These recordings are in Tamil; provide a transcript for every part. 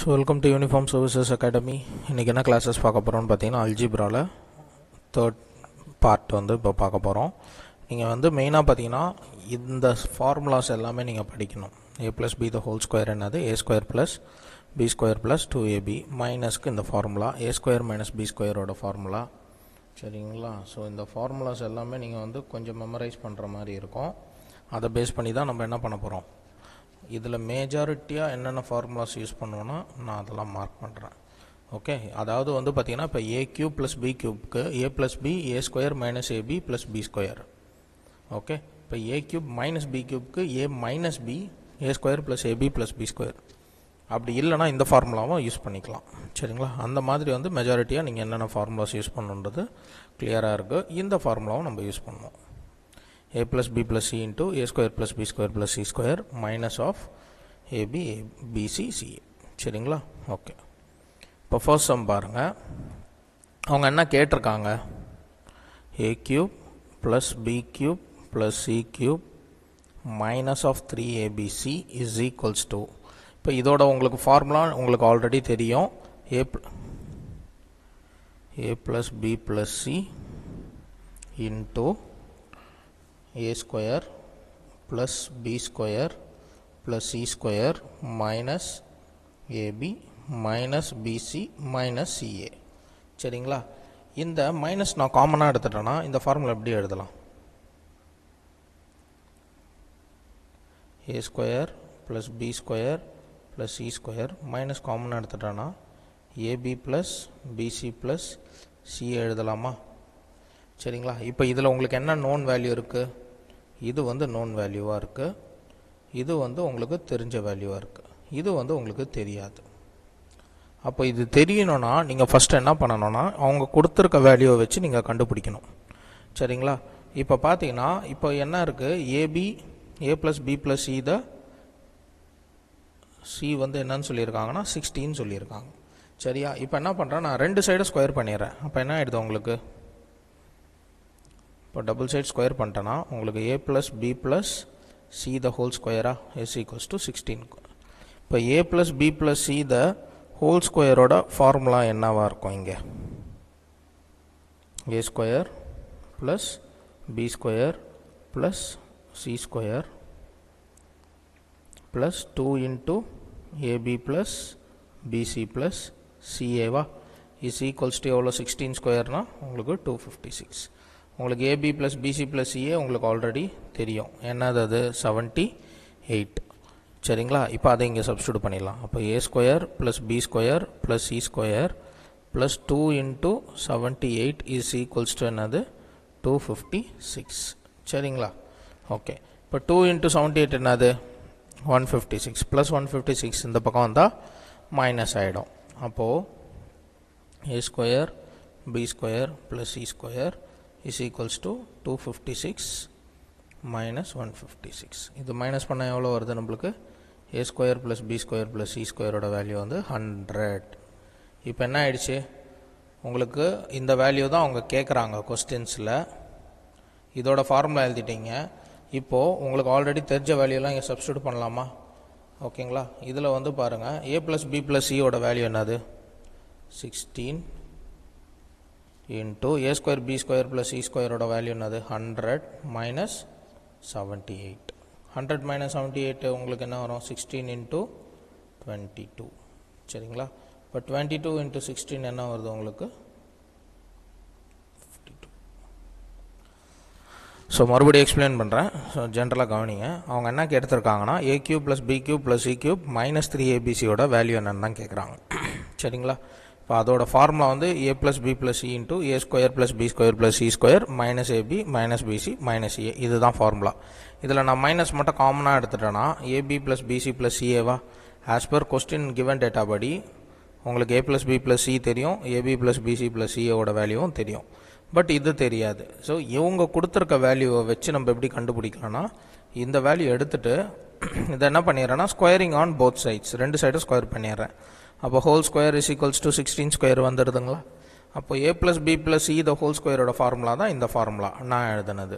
So welcome to uniform services academy. இன்றைக்கி என்ன கிளாஸஸ் பார்க்க போகிறோம்னு பார்த்தீங்கன்னா அல்ஜிப்ராவில் தேர்ட் பார்ட் இப்போ பார்க்க போகிறோம். நீங்கள் மெயினாக பார்த்தீங்கன்னா இந்த ஃபார்முலாஸ் எல்லாமே நீங்கள் படிக்கணும். a + b the whole square என்னது a² + b² + 2ab மைனஸ்க்கு இந்த ஃபார்முலா a² - b² ஃபார்முலா. சரிங்களா? ஸோ இந்த ஃபார்முலாஸ் எல்லாமே நீங்கள் கொஞ்சம் மெமரைஸ் பண்ணுற மாதிரி இருக்கும். அதை பேஸ் பண்ணி தான் நம்ம என்ன பண்ண போகிறோம். இதில் மேஜாரிட்டியாக என்னென்ன ஃபார்முலாஸ் யூஸ் பண்ணுவோன்னா நான் அதெல்லாம் மார்க் பண்ணுறேன். ஓகே, அதாவது பார்த்திங்கன்னா இப்போ a³ + b³ a + b a² - ab + b². Okay, இப்போ a³ - b³ a - b a² + ab + b². அப்படி இல்லைனா இந்த ஃபார்முலாவும் யூஸ் பண்ணிக்கலாம். சரிங்களா? அந்த மாதிரி மெஜாரிட்டியாக நீங்கள் என்னென்ன ஃபார்முலாஸ் யூஸ் பண்ணுன்றது கிளியராக இருக்குது. இந்த ஃபார்முலாவும் நம்ம யூஸ் பண்ணுவோம். a + b + c * a² + b² + c² minus of ab bc ca. சரிங்களா? ஓகே, இப்போ ஃபர்ஸ்ட் சம் பாருங்கள். அவங்க என்ன கேட்டிருக்காங்க, a³ + b³ + c³ minus of 3abc is equals to. இப்போ இதோட உங்களுக்கு ஃபார்முலா உங்களுக்கு ஆல்ரெடி தெரியும். a + b + c into a² + b² + c² minus ab minus bc minus ca. சரிங்களா? இந்த மைனஸ் நான் காமனாக எடுத்துட்டேன்னா இந்த ஃபார்முலா எப்படி எழுதலாம்? a² + b² + c² மைனஸ் காமனாக எடுத்துட்டேன்னா ab + bc + c எழுதலாமா? சரிங்களா? இப்போ இதில் உங்களுக்கு என்ன நோன் வேல்யூ இருக்குது? இது நோன் வேல்யூவாக இருக்குது. இது உங்களுக்கு தெரிஞ்ச வேல்யூவாக இருக்குது. இது உங்களுக்கு தெரியாது. அப்போ இது தெரியணும்னா நீங்கள் ஃபஸ்ட்டு என்ன பண்ணணும்னா அவங்க கொடுத்துருக்க வேல்யூவை வச்சு நீங்கள் கண்டுபிடிக்கணும். சரிங்களா? இப்போ பார்த்தீங்கன்னா இப்போ என்ன இருக்குது, A B a + b + c the c என்னன்னு சொல்லியிருக்காங்கன்னா 16 சொல்லியிருக்காங்க. சரியா? இப்போ என்ன பண்ணுறேன், நான் ரெண்டு சைடும் ஸ்கொயர் பண்ணிடுறேன். அப்போ என்ன ஆகிடுது உங்களுக்கு, இப்போ டபுள் சைட் ஸ்கொயர் பண்ணிட்டேன்னா உங்களுக்கு a + b + c the whole ஸ்கொயரா is equals to 16. இப்போ a + b + c the whole ஸ்கொயரோட ஃபார்முலா என்னவாக இருக்கும்? இங்கே a² + b² + c² + 2 into ab + bc + ca is equals to எவ்வளோ, 16 ஸ்கொயர்னா உங்களுக்கு 256. உங்களுக்கு ab + bc + ca உங்களுக்கு ஆல்ரெடி தெரியும். என்னது அது, 78. சரிங்களா? இப்போ அதை இங்கே சப்ஸ்டியூட் பண்ணிடலாம். அப்போ a² + b² + c² + 2 into 78 is equals to என்னது, 256. சரிங்களா? ஓகே, இப்போ 2 into 78 என்னது, 156 + 156 இந்த பக்கம் வந்தால் மைனஸ் ஆகிடும். அப்போது a² b² + c² is equals to 256 minus 156. இது மைனஸ் பண்ண எவ்வளோ வருது நம்மளுக்கு, a² + b² + c² வேல்யூ 100. இப்போ என்ன ஆயிடுச்சு, உங்களுக்கு இந்த வேல்யூ தான் அவங்க கேட்குறாங்க கொஸ்டின்ஸில். இதோட ஃபார்முலா எழுதிட்டீங்க. இப்போது உங்களுக்கு ஆல்ரெடி தெரிஞ்ச வேல்யூலாம் இங்கே சப்ஸ்டியூட் பண்ணலாமா? ஓகேங்களா? இதில் பாருங்கள், a + b + c வேல்யூ என்னது, 16 into a² b² + c² value என்னது, 100 minus 78. 100 minus 78 உங்களுக்கு என்ன வரும், 16 into 22. சரிங்களா? இப்போ 22 into 16 என்ன வருது உங்களுக்கு, 52. ஸோ மறுபடியும் எக்ஸ்பிளைன் பண்ணுறேன். ஸோ ஜென்ரலாக கவனிங்க. அவங்க என்ன கேட்டிருக்காங்கன்னா a³ + b³ + c³ - 3abc value என்னன்னு தான் கேட்குறாங்க. சரிங்களா? இப்போ அதோட formula a + b + c into a² + b² + c² minus ab minus bc minus a. இதுதான் ஃபார்முலா. இதில் நான் மைனஸ் மட்டும் காமனாக எடுத்துட்டேன்னா ab + bc + ca as per question given data படி உங்களுக்கு a + b + c தெரியும், ab + bc + ca வேல்யூவும் தெரியும். பட் இது தெரியாது. ஸோ இவங்க கொடுத்துருக்க வேல்யூவை வச்சு நம்ம எப்படி கண்டுபிடிக்கலாம்னா இந்த வேல்யூ எடுத்துகிட்டு இதை என்ன பண்ணிடுறேன்னா ஸ்கொயரிங் ஆன் போத் சைட்ஸ், ரெண்டு சைடும் ஸ்கொயர் பண்ணிடுறேன். அப்போ whole square is equals to 16 square வந்துடுதுங்களா? அப்போ a + b + c the whole ஸ்கொயரோட ஃபார்முலா தான் இந்த ஃபார்முலா நான் எழுதுனது.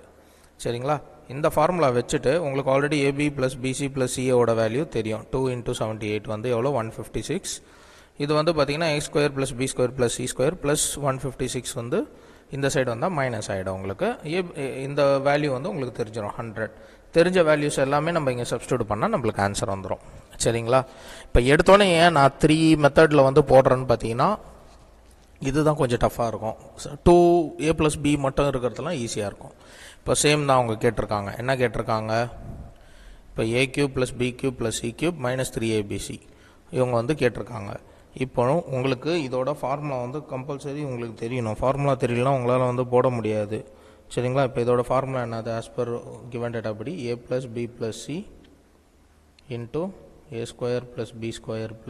சரிங்களா. இந்த ஃபார்முலா வச்சுட்டு உங்களுக்கு already AB plus BC plus சிஏவோட வேல்யூ தெரியும். 2 × 78 வந்து எவ்வளோ 156. இது வந்து பார்த்தீங்கன்னா X square plus B square plus C square plus 156 வந்து இந்த சைடு வந்தால் மைனஸ் ஆகிடும். உங்களுக்கு இந்த வேல்யூ வந்து உங்களுக்கு தெரிஞ்சிடும் 100. தெரிஞ்ச வேல்யூஸ் எல்லாமே நம்ம இங்கே சப்ஸ்டியூட் பண்ணால் நம்மளுக்கு ஆன்சர் வந்துடும். சரிங்களா. இப்போ எடுத்தோன்னே ஏன் நான் 3 மெத்தடில் வந்து போடுறேன்னு பார்த்தீங்கன்னா இதுதான் கொஞ்சம் டஃப்பாக இருக்கும். 2a + b மட்டும் இருக்கிறதுலாம் ஈஸியாக இருக்கும். இப்போ சேம் தான் அவங்க கேட்டிருக்காங்க. என்ன கேட்டிருக்காங்க? இப்போ a³ + b³ + c³ - 3abc இவங்க வந்து கேட்டிருக்காங்க. இப்போ உங்களுக்கு இதோட ஃபார்முலா வந்து கம்பல்சரி உங்களுக்கு தெரியணும். ஃபார்முலா தெரியலனா உங்களால் வந்து போட முடியாது. சரிங்களா. இப்போ இதோட ஃபார்முலா என்னது? ஆஸ் பர் கிவன் டேட்டா படி a + b + c * a² + b²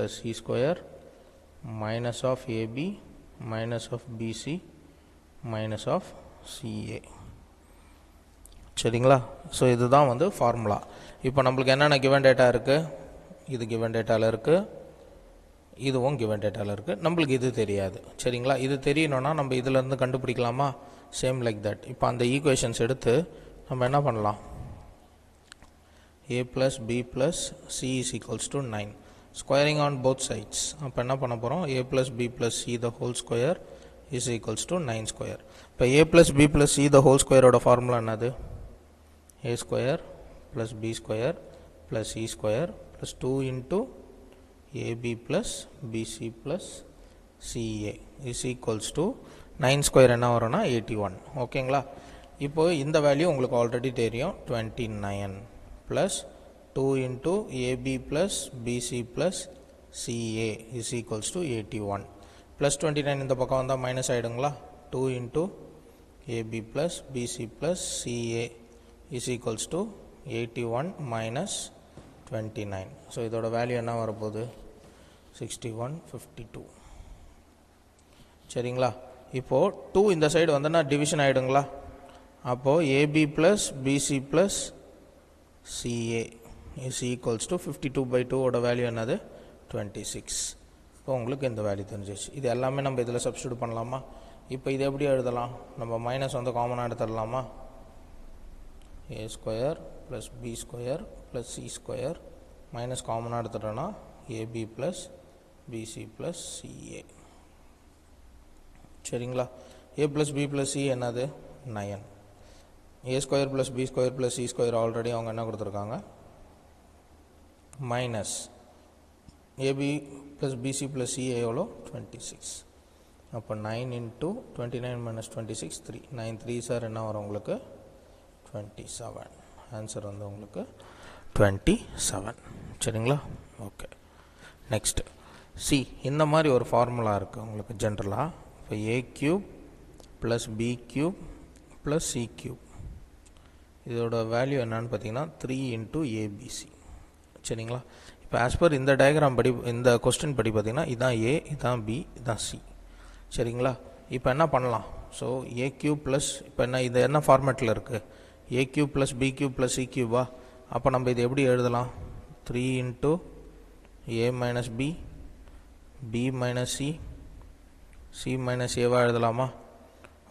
+ c² minus of ab minus of bc minus of ca. சரிங்களா. ஸோ இதுதான் வந்து ஃபார்முலா. இப்போ நம்மளுக்கு என்னென்ன கிவன் டேட்டா இருக்குது? இது கிவன் டேட்டாவில் இருக்குது, இதுவும் கிவன் டேட்டாவில் இருக்குது. நம்மளுக்கு இது தெரியாது. சரிங்களா. இது தெரியணும்னா நம்ம இதிலேருந்து கண்டுபிடிக்கலாமா? Same like that. இப்போ அந்த ஈக்குவேஷன்ஸ் எடுத்து நம்ம என்ன பண்ணலாம்? a + b + c = 9. Squaring on both sides. அப்போ என்ன பண்ண போகிறோம்? a + b + c the whole square is equals to 9 square. இப்போ a + b + c the whole squareோட formula என்னது? a² + b² + c² + 2 × ab + bc + ca is equals to 9 square என்ன வரும்னா 81. ஓகேங்களா. இப்போ இந்த வேல்யூ உங்களுக்கு ஆல்ரெடி தெரியும். 29 + 2 × ab + bc + ca is equals to 81. Plus 29 இந்த பக்கம் வந்தால் minus ஆகிடுங்களா. 2 × ab + bc + ca is equals to 81 - 29. So இதோட வேல்யூ என்ன வரப்போகுது? 6152. சரிங்களா. இப்போது 2 இந்த சைடு வந்தோன்னா டிவிஷன் ஆகிடுங்களா. அப்போது ab + bc + ca is equals to 52/2 ஓட வேல்யூ என்னது? 26. இப்போ உங்களுக்கு இந்த வேல்யூ தெரிஞ்சிச்சு. இது எல்லாமே நம்ம இதில் சப்ஸ்டியூட் பண்ணலாமா? இப்போ இது எப்படி எழுதலாம்? நம்ம மைனஸ் வந்து காமனாக எடுத்துடலாமா? a² + b² + c² மைனஸ் காமனாக எடுத்துட்டோன்னா ab + bc + ca. சரிங்களா. a + b + c என்னது? 9. a² + b² + c² ஆல்ரெடி அவங்க என்ன கொடுத்துருக்காங்க? மைனஸ் ab + bc + ca எவ்வளோ? 26. அப்போ 9 × 29 - 26 3. 9 3s என்ன வரும் உங்களுக்கு? 27. ஆன்சர் வந்து உங்களுக்கு 27. சரிங்களா. ஓகே. Next C. இந்த மாதிரி ஒரு ஃபார்முலா இருக்குது உங்களுக்கு ஜென்ரலாக. இப்போ a³ + b³ + c³ இதோட வேல்யூ என்னன்னு பார்த்தீங்கன்னா 3 × abc. சரிங்களா. இப்போ ஆஸ் பர் இந்த டயக்ராம் படி, இந்த கொஸ்டின் படி பார்த்தீங்கன்னா இதான் a, இதான் b, இதான் c. சரிங்களா. இப்போ என்ன பண்ணலாம்? ஸோ a³ ப்ளஸ் இப்போ இது என்ன ஃபார்மேட்டில் இருக்குது? a³ + b³ + c³ அப்போ நம்ம இது எப்படி எழுதலாம்? 3 × a - b, b - c, c - a எழுதலாமா?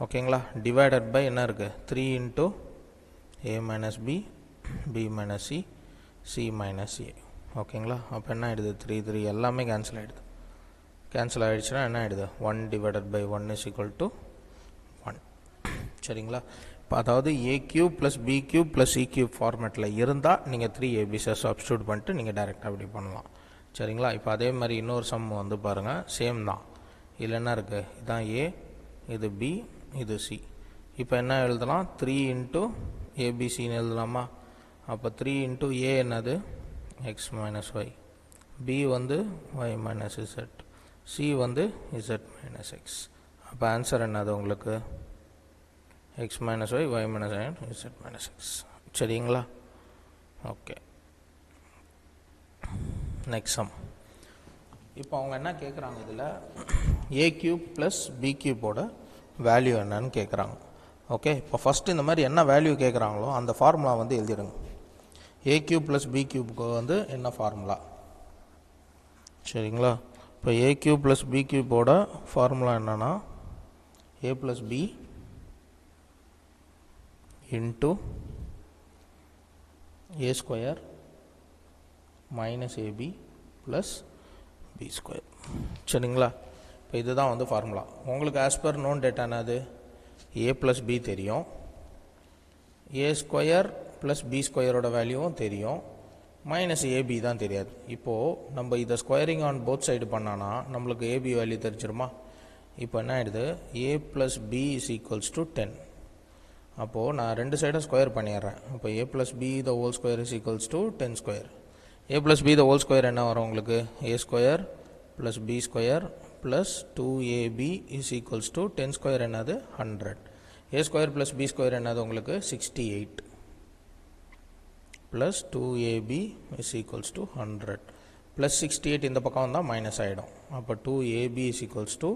ஓகேங்களா. டிவைடட் பை என்ன இருக்குது? 3 × a - b, b - c, c - a. ஓகேங்களா. அப்போ என்ன ஆகிடுது? 3 3 எல்லாமே கேன்சல் ஆகிடுது. கேன்சல் ஆகிடுச்சுன்னா என்ன ஆகிடுது? 1 / 1 = 1. சரிங்களா. இப்போ அதாவது a³ + b³ + c³ ஃபார்மேட்டில் இருந்தால் நீங்கள் 3abc சப்ஸ்டியூட் பண்ணிட்டு நீங்கள் டைரெக்டாக அப்படி பண்ணலாம். சரிங்களா. இப்போ அதே மாதிரி இன்னொரு சம் வந்து பாருங்கள். சேம் தான். இதில் என்ன இருக்குது? இதுதான் a, இது b, இது c. இப்போ என்ன எழுதலாம்? 3 × abcன்னு எழுதலாமா? அப்போ 3 × a என்னது? x - y, b வந்து y - z, c வந்து z - x. அப்போ ஆன்சர் என்னது உங்களுக்கு? x - y, y - z - x. சரிங்களா. ஓகே. Next sum. இப்போ அவங்க என்ன கேட்குறாங்க? இதில் a³ + b³ வேல்யூ என்னன்னு கேட்குறாங்க. ஓகே. இப்போ ஃபஸ்ட்டு இந்த மாதிரி என்ன வேல்யூ கேட்குறாங்களோ அந்த ஃபார்முலா வந்து எழுதிடுங்க. a³ + b³ வந்து என்ன ஃபார்முலா? சரிங்களா. இப்போ a³ + b³ ஃபார்முலா என்னன்னா a + b into a square minus ab plus b square. சரிங்களா? இப்போ இதுதான் வந்து ஃபார்முலா. உங்களுக்கு ஆஸ் பர் நோன் டேட்டா என்னது? a plus b தெரியும், a ஸ்கொயர் ப்ளஸ் b ஸ்கொயரோட வேல்யூவும் தெரியும், மைனஸ் ஏபி தான் தெரியாது. இப்போது நம்ம இதை ஸ்கொயரிங் ஆன் போத் சைடு பண்ணானா நம்மளுக்கு ஏபி வேல்யூ தெரிஞ்சிருமா? இப்போ என்ன ஆகிடுது? a plus b is equals to 10. அப்போது நான் ரெண்டு சைடும் ஸ்கொயர் பண்ணிடுறேன். அப்போ a plus b the whole square is equals to 10 square. a plus b the whole square என்ன வரும் உங்களுக்கு? a square plus b square plus 2ab is equals to 10 square என்னது? 100. a square plus b square என்னது உங்களுக்கு? 68 plus 2ab is equals to 100 plus 68 இந்த பக்கம் வந்தால் மைனஸ் ஆகிடும். அப்போ 2ab is equals to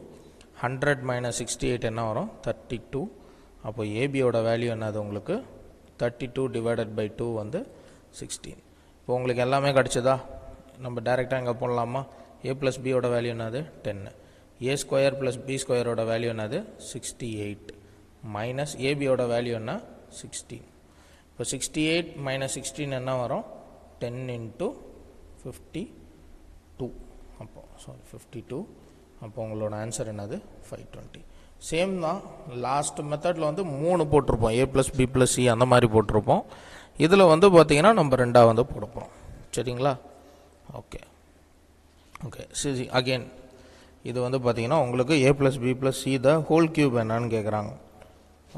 100 minus 68 என்ன வரும்? 32. அப்போ ஏபியோட வேல்யூ என்னது உங்களுக்கு? 32 divided by 2 வந்து 16. இப்போ உங்களுக்கு எல்லாமே கிடச்சிதா? நம்ம டைரெக்டாக இங்கே போடலாமா? a plus b ஓட வேல்யூ என்னது? 10. a ஸ்கொயர் ப்ளஸ் b ஸ்கொயரோட வேல்யூ என்னது? 68 மைனஸ் ஏபியோட வேல்யூ என்ன? 16. இப்போ 68 மைனஸ் 16 என்ன வரும்? 10 into 52. அப்போ 52. அப்போ உங்களோட ஆன்சர் என்னது? 520. சேம் தான். லாஸ்ட் மெத்தடில் வந்து 3 போட்டிருப்போம், a plus b plus c அந்த மாதிரி போட்டிருப்போம். இதில் வந்து பார்த்தீங்கன்னா நம்ம 2 வந்து போடுப்போம். சரிங்களா? Okay okay. சரி, அகெயின் இது வந்து பார்த்தீங்கன்னா உங்களுக்கு a plus b plus c the whole cube என்னன்னு கேட்குறாங்க.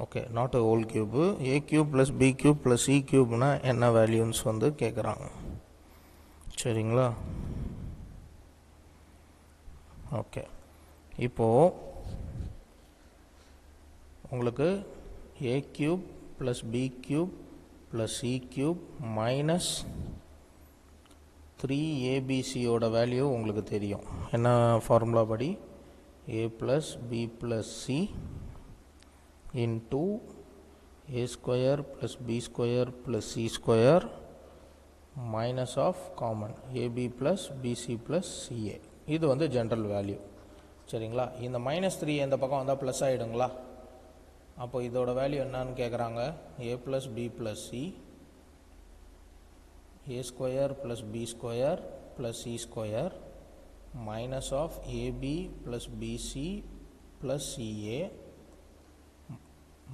Okay, not a whole cube. a cube plus b cube plus c கியூப்னா என்ன வேல்யூன்ஸ் வந்து கேட்குறாங்க. சரிங்களா? ஓகே, இப்போது உங்களுக்கு a cube plus b cube plus c cube minus 3abcயோட வேல்யூ உங்களுக்கு தெரியும். என்ன ஃபார்முலா படி? a plus b plus c into a square plus b square plus c square minus of common ab plus bc plus ca. இது வந்து ஜென்ரல் வேல்யூ. சரிங்களா? இந்த -3 இந்த பக்கம் வந்தால் ப்ளஸ் ஆகிடுங்களா? அப்போ இதோட வேல்யூ என்னன்னு கேட்குறாங்க. a plus b plus c a square plus b square plus c square minus of ab plus bc plus ca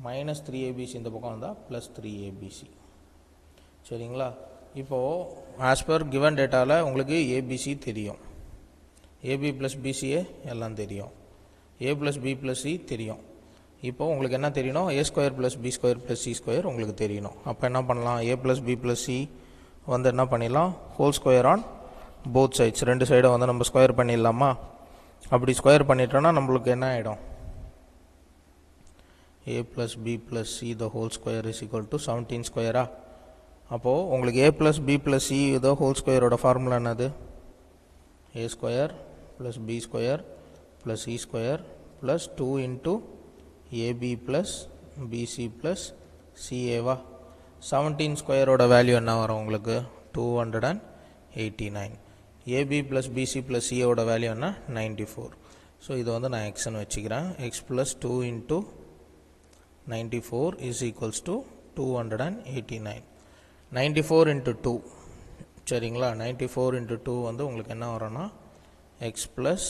minus 3abc இந்த பக்கம் வந்தால் ப்ளஸ் 3abc. சரிங்களா? இப்போது ஆஸ் பர் கிவன் டேட்டாவில் உங்களுக்கு ஏபிசி தெரியும், ஏபி ப்ளஸ் பிசிஏ எல்லாம் தெரியும், a plus b plus c தெரியும். இப்போது உங்களுக்கு என்ன தெரியணும்? a square plus b square plus c square உங்களுக்கு தெரியணும். அப்போ என்ன பண்ணலாம்? a plus b plus c வந்து என்ன பண்ணிடலாம்? Whole square on both sides, ரெண்டு சைடை வந்து நம்ம ஸ்கொயர் பண்ணிடலாமா? அப்படி ஸ்கொயர் பண்ணிட்டோன்னா நம்மளுக்கு என்ன ஆகிடும்? a plus b plus c the whole square is equal to 17 square. அப்போது உங்களுக்கு a plus b plus c the whole square ஓட ஃபார்முலா என்னது? a square plus b square plus c square plus 2 into ab plus bc plus ca வா? 17 square ஓட வேல்யூ என்ன வரும் உங்களுக்கு? 289. ab plus bc plus ca ஓட வேல்யூ என்ன? 94. ஸோ இது வந்து நான் எக்ஸ்ன்னு வச்சுக்கிறேன். x plus 2 into 94 is equals to 289. 94 into 2. சரிங்களா? 94 into 2 வந்து உங்களுக்கு என்ன வரும்னா x plus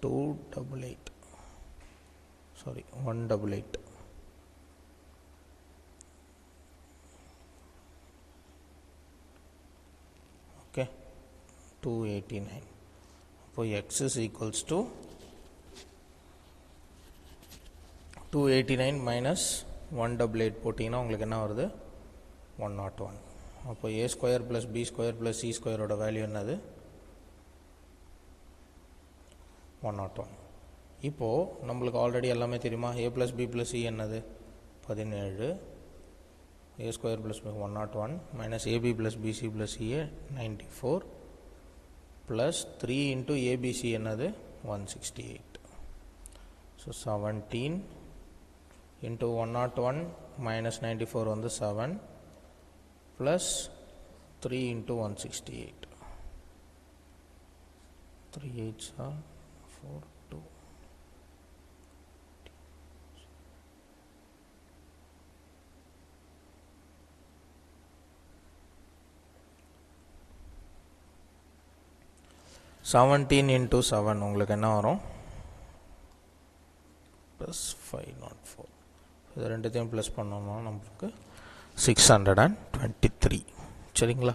288. சாரி, 188. ஓகே, 289. அப்போ x is equals to 289 minus 188 போட்டிங்கன்னா உங்களுக்கு என்ன வருது? 101. அப்போ a square plus b square plus c ஸ்கொயரோட வேல்யூ என்னது? 101. இப்போது நம்மளுக்கு ஆல்ரெடி எல்லாமே தெரியுமா? a plus b plus c என்னது? 17. a square plus 101 minus ab plus bc plus ca 94 plus 3 into abc என்னது? 168. ஸோ 17 into 101 minus 94 வந்து 7 plus 3 into 168. 3 8s are 4 2. 17 into 7 உங்களுக்கு என்ன வரும்? ப்ளஸ் 504. இது ரெண்டுத்தையும் ப்ளஸ் பண்ணோம்னா நம்மளுக்கு 623. சரிங்களா?